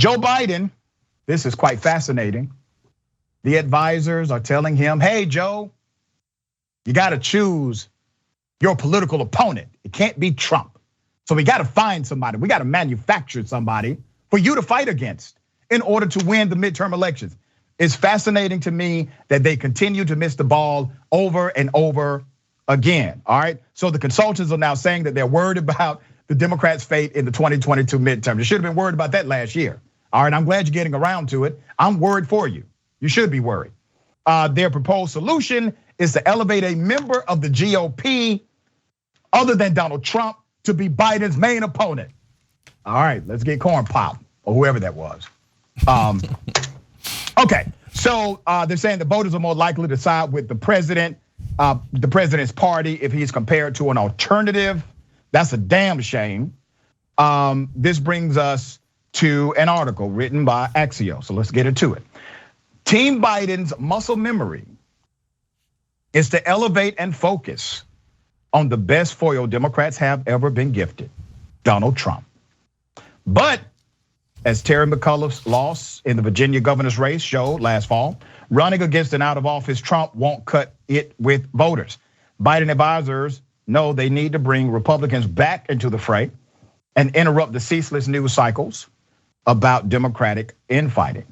Joe Biden, this is quite fascinating. The advisors are telling him, hey, Joe, you got to choose your political opponent. It can't be Trump. So we got to find somebody. We got to manufacture somebody for you to fight against in order to win the midterm elections. It's fascinating to me that they continue to miss the ball over and over again, all right? So the consultants are now saying that they're worried about the Democrats' fate in the 2022 midterm. They should have been worried about that last year. All right, I'm glad you're getting around to it. I'm worried for you. You should be worried. Their proposed solution is to elevate a member of the GOP other than Donald Trump to be Biden's main opponent. All right, let's get Corn Pop or whoever that was. Okay, so they're saying the voters are more likely to side with the president's party if he's compared to an alternative. That's a damn shame. This brings us to an article written by Axios. So let's get into it. Team Biden's muscle memory is to elevate and focus on the best foil Democrats have ever been gifted, Donald Trump. But as Terry McCullough's loss in the Virginia governor's race showed last fall, running against an out-of-office Trump won't cut it with voters. Biden advisors know they need to bring Republicans back into the fray and interrupt the ceaseless news cycles about Democratic infighting.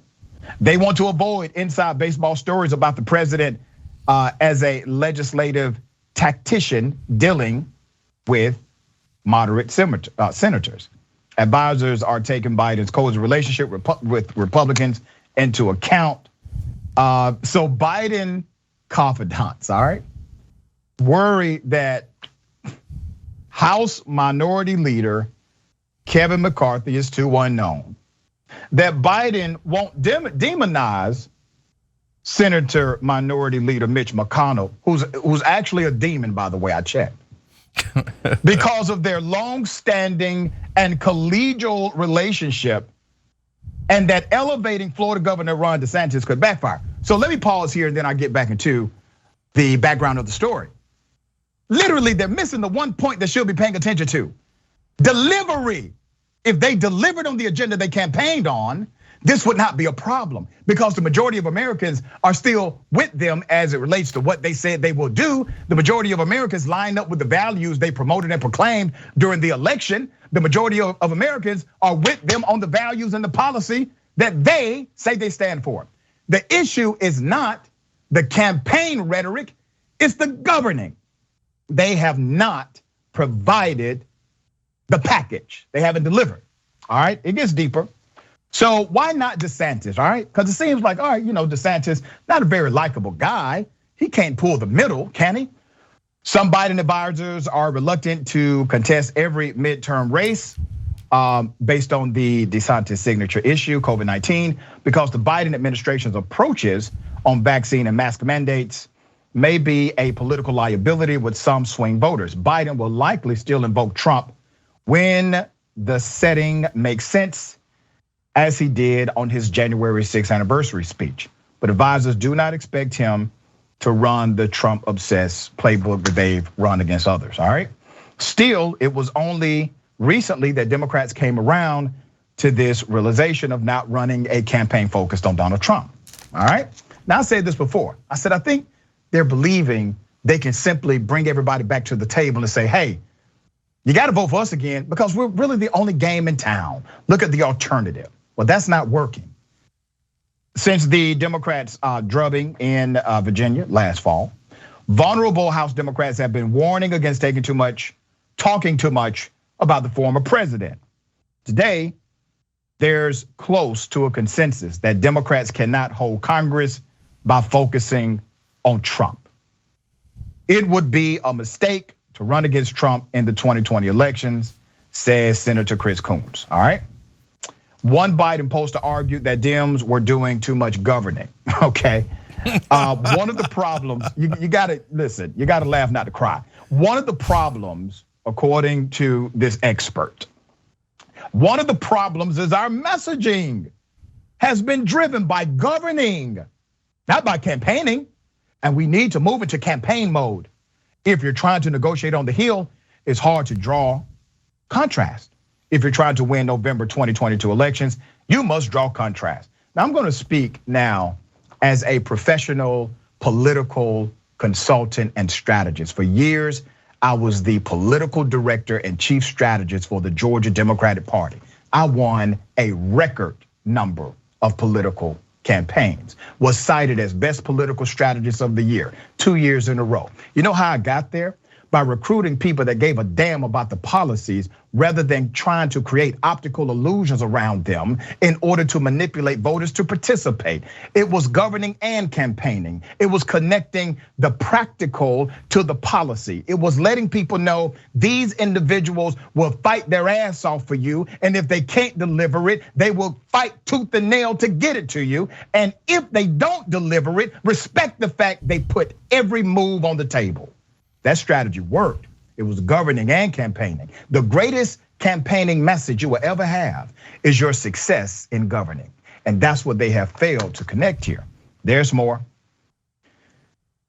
They want to avoid inside baseball stories about the president as a legislative tactician dealing with moderate senators. Advisors are taking Biden's cozy relationship with Republicans into account. So Biden confidants, all right, worry that House Minority Leader Kevin McCarthy is too unknown, that Biden won't demonize Senator Minority Leader Mitch McConnell, who's actually a demon, by the way, I checked, because of their long-standing and collegial relationship, and that elevating Florida Governor Ron DeSantis could backfire. So let me pause here and then I'll get back into the background of the story. Literally, they're missing the one point they should be paying attention to. Delivery. If they delivered on the agenda they campaigned on, this would not be a problem because the majority of Americans are still with them as it relates to what they said they will do. The majority of Americans lined up with the values they promoted and proclaimed during the election. The majority of Americans are with them on the values and the policy that they say they stand for. The issue is not the campaign rhetoric, it's the governing. They have not provided the package. They haven't delivered, all right? It gets deeper. So why not DeSantis, all right? Because it seems like, all right, DeSantis, not a very likable guy. He can't pull the middle, can he? Some Biden advisors are reluctant to contest every midterm race based on the DeSantis signature issue, COVID-19, because the Biden administration's approaches on vaccine and mask mandates may be a political liability with some swing voters. Biden will likely still invoke Trump when the setting makes sense, as he did on his January 6th anniversary speech. But advisors do not expect him to run the Trump-obsessed playbook that they've run against others, all right? Still, it was only recently that Democrats came around to this realization of not running a campaign focused on Donald Trump, all right? Now, I said this before. I said, I think they're believing they can simply bring everybody back to the table and say, hey, you gotta vote for us again because we're really the only game in town. Look at the alternative. Well, that's not working. Since the Democrats drubbing in Virginia last fall, vulnerable House Democrats have been warning against talking too much about the former president. Today, there's close to a consensus that Democrats cannot hold Congress by focusing on Trump. It would be a mistake to run against Trump in the 2020 elections, says Senator Chris Coons, all right? One Biden pollster argued that Dems were doing too much governing, okay? One of the problems, you gotta listen, you gotta laugh, not to cry. One of the problems, according to this expert, one of the problems is our messaging has been driven by governing, not by campaigning. And we need to move into campaign mode. If you're trying to negotiate on the Hill, it's hard to draw contrast. If you're trying to win November 2022 elections, You must draw contrast. Now I'm gonna speak now as a professional political consultant and strategist. For years, I was the political director and chief strategist for the Georgia Democratic Party. I won a record number of political campaigns, was cited as best political strategist of the year 2 years in a row. You know how I got there? By recruiting people that gave a damn about the policies rather than trying to create optical illusions around them in order to manipulate voters to participate. It was governing and campaigning. It was connecting the practical to the policy. It was letting people know these individuals will fight their ass off for you, and if they can't deliver it, they will fight tooth and nail to get it to you. And if they don't deliver it, respect the fact they put every move on the table. That strategy worked. It was governing and campaigning. The greatest campaigning message you will ever have is your success in governing. And that's what they have failed to connect here. There's more.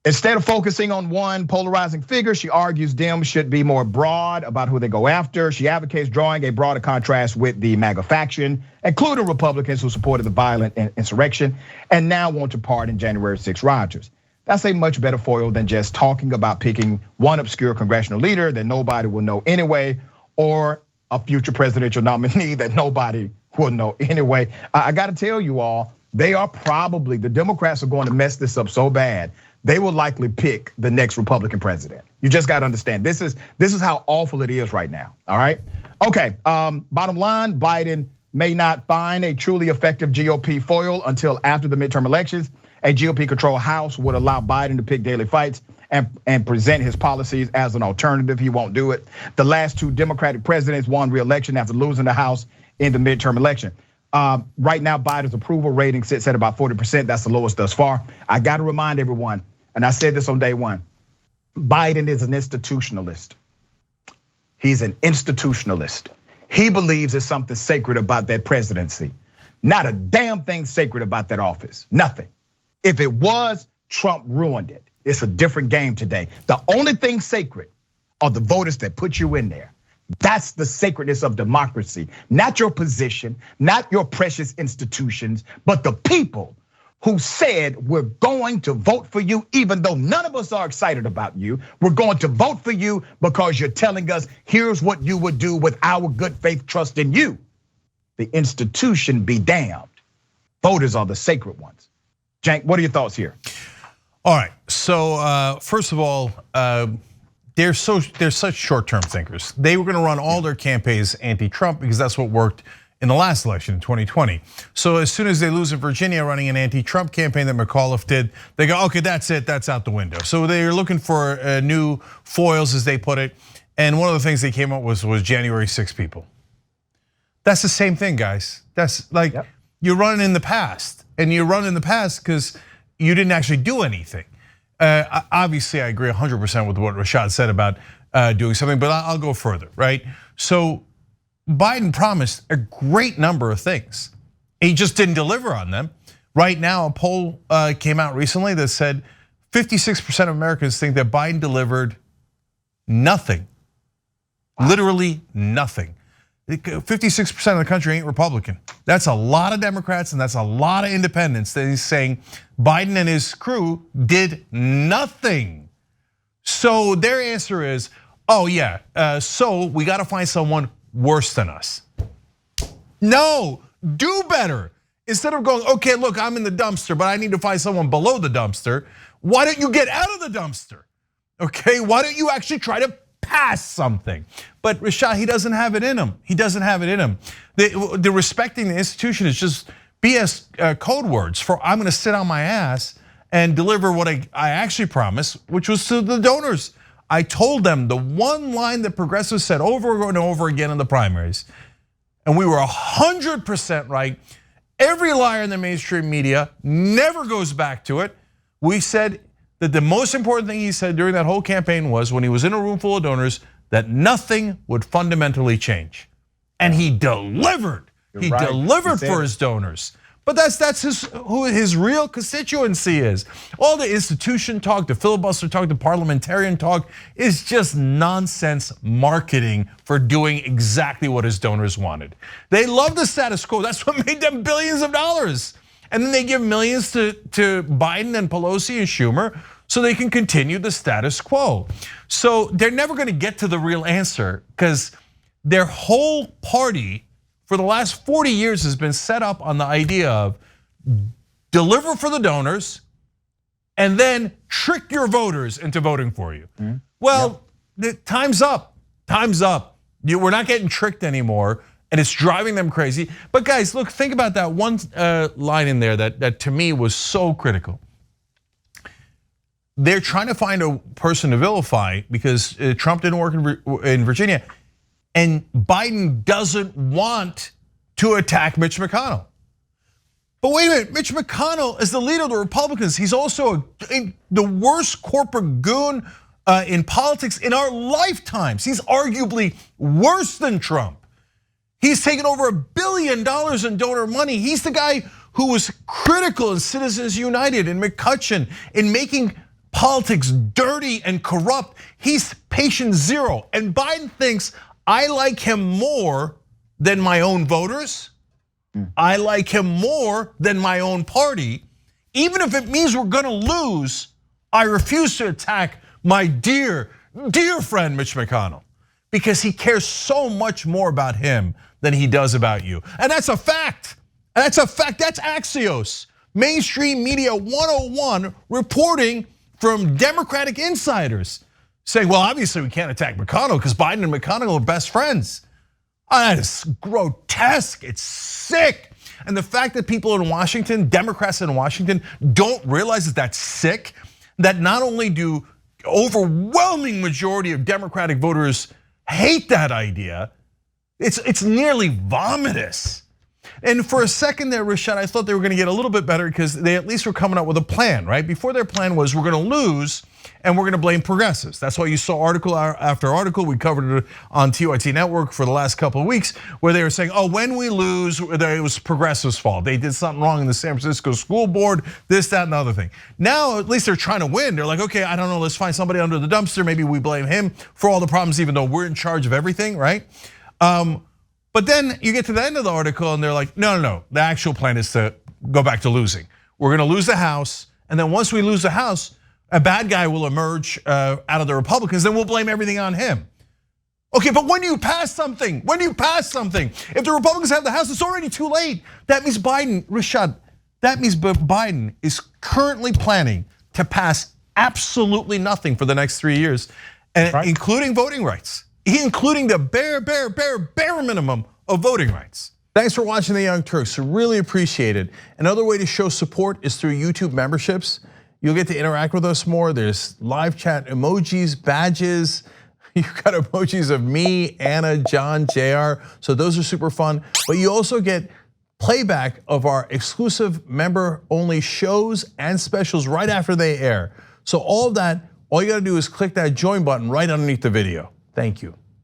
Instead of focusing on one polarizing figure, she argues Dems should be more broad about who they go after. She advocates drawing a broader contrast with the MAGA faction, including Republicans who supported the violent insurrection and now want to pardon January 6 rioters. That's a much better foil than just talking about picking one obscure congressional leader that nobody will know anyway, or a future presidential nominee that nobody will know anyway. I gotta tell you all, they are probably, the Democrats are going to mess this up so bad, they will likely pick the next Republican president. You just gotta understand, this is how awful it is right now, all right? Okay, bottom line, Biden may not find a truly effective GOP foil until after the midterm elections. A GOP-controlled House would allow Biden to pick daily fights and present his policies as an alternative. He won't do it. The last two Democratic presidents won re-election after losing the House in the midterm election. Right now, Biden's approval rating sits at about 40%. That's the lowest thus far. I got to remind everyone, and I said this on day one, Biden is an institutionalist. He's an institutionalist. He believes there's something sacred about that presidency. Not a damn thing sacred about that office, nothing. If it was, Trump ruined it. It's a different game today. The only thing sacred are the voters that put you in there. That's the sacredness of democracy. Not your position, not your precious institutions, but the people who said we're going to vote for you even though none of us are excited about you. We're going to vote for you because you're telling us here's what you would do with our good faith trust in you. The institution be damned. Voters are the sacred ones. Cenk, what are your thoughts here? All right, so first of all, they're such short-term thinkers. They were gonna run all their campaigns anti-Trump because that's what worked in the last election in 2020. So as soon as they lose in Virginia running an anti-Trump campaign that McCarthy did, they go, okay, that's it, that's out the window. So they're looking for new foils, as they put it. And one of the things they came up with was January 6 people. That's the same thing, guys. That's like, you're running in the past. And you run in the past because you didn't actually do anything. Obviously, I agree 100% with what Rashad said about doing something, but I'll go further, right? So Biden promised a great number of things. He just didn't deliver on them. Right now, a poll came out recently that said 56% of Americans think that Biden delivered nothing, literally nothing. 56% of the country ain't Republican. That's a lot of Democrats and that's a lot of independents that he's saying Biden and his crew did nothing. So their answer is, oh yeah, so we gotta find someone worse than us. No, do better. Instead of going, okay, look, I'm in the dumpster, but I need to find someone below the dumpster. Why don't you get out of the dumpster? Okay, why don't you actually try to pass something? But Rashad, he doesn't have it in him. He doesn't have it in him. The respecting the institution is just BS code words for I'm gonna sit on my ass and deliver what I actually promised, which was to the donors. I told them the one line that progressives said over and over again in the primaries, and we were 100% right. Every liar in the mainstream media never goes back to it. We said that the most important thing he said during that whole campaign was when he was in a room full of donors that nothing would fundamentally change. And he delivered. He delivered for his donors. But that's who his real constituency is. All the institution talk, the filibuster talk, the parliamentarian talk is just nonsense marketing for doing exactly what his donors wanted. They love the status quo. That's what made them billions of dollars. And then they give millions to Biden and Pelosi and Schumer so they can continue the status quo. So they're never gonna get to the real answer because their whole party for the last 40 years has been set up on the idea of deliver for the donors and then trick your voters into voting for you. Well, time's up, time's up. We're not getting tricked anymore and it's driving them crazy. But guys, look, think about that one line in there that to me was so critical. They're trying to find a person to vilify because Trump didn't work in Virginia. And Biden doesn't want to attack Mitch McConnell. But wait a minute, Mitch McConnell is the leader of the Republicans. He's also the worst corporate goon in politics in our lifetimes. He's arguably worse than Trump. He's taken over $1 billion in donor money. He's the guy who was critical in Citizens United and McCutcheon in making politics dirty and corrupt. He's patient zero. And Biden thinks, I like him more than my own voters. I like him more than my own party. Even if it means we're gonna lose, I refuse to attack my dear, dear friend Mitch McConnell because he cares so much more about him than he does about you. And that's a fact. That's a fact. That's Axios, mainstream media 101 reporting from Democratic insiders. Saying, well, obviously we can't attack McConnell because Biden and McConnell are best friends. That is grotesque, it's sick. And the fact that people in Washington, Democrats in Washington, don't realize that that's sick, that not only do overwhelming majority of Democratic voters hate that idea, it's nearly vomitous. And for a second there, Rashad, I thought they were gonna get a little bit better because they at least were coming up with a plan, right? Before their plan was we're gonna lose and we're gonna blame progressives. That's why you saw article after article, we covered it on TYT Network for the last couple of weeks, where they were saying, when we lose, it was progressives' fault. They did something wrong in the San Francisco school board, this, that, and the other thing. Now, at least they're trying to win. They're like, okay, I don't know, let's find somebody under the dumpster. Maybe we blame him for all the problems, even though we're in charge of everything, right? But then you get to the end of the article and they're like, no, the actual plan is to go back to losing. We're gonna lose the House, and then once we lose the House, a bad guy will emerge out of the Republicans, then we'll blame everything on him. Okay, but when do you pass something? When do you pass something? If the Republicans have the House, it's already too late. That means Biden, Rashad, that means Biden is currently planning to pass absolutely nothing for the next 3 years, and including voting rights. Including the bare minimum of voting rights. Thanks for watching the Young Turks, really appreciate it. Another way to show support is through YouTube memberships. You'll get to interact with us more. There's live chat emojis, badges. You've got emojis of me, Anna, John, JR. So those are super fun. But you also get playback of our exclusive member-only shows and specials right after they air. So all of that, all you gotta do is click that join button right underneath the video. Thank you.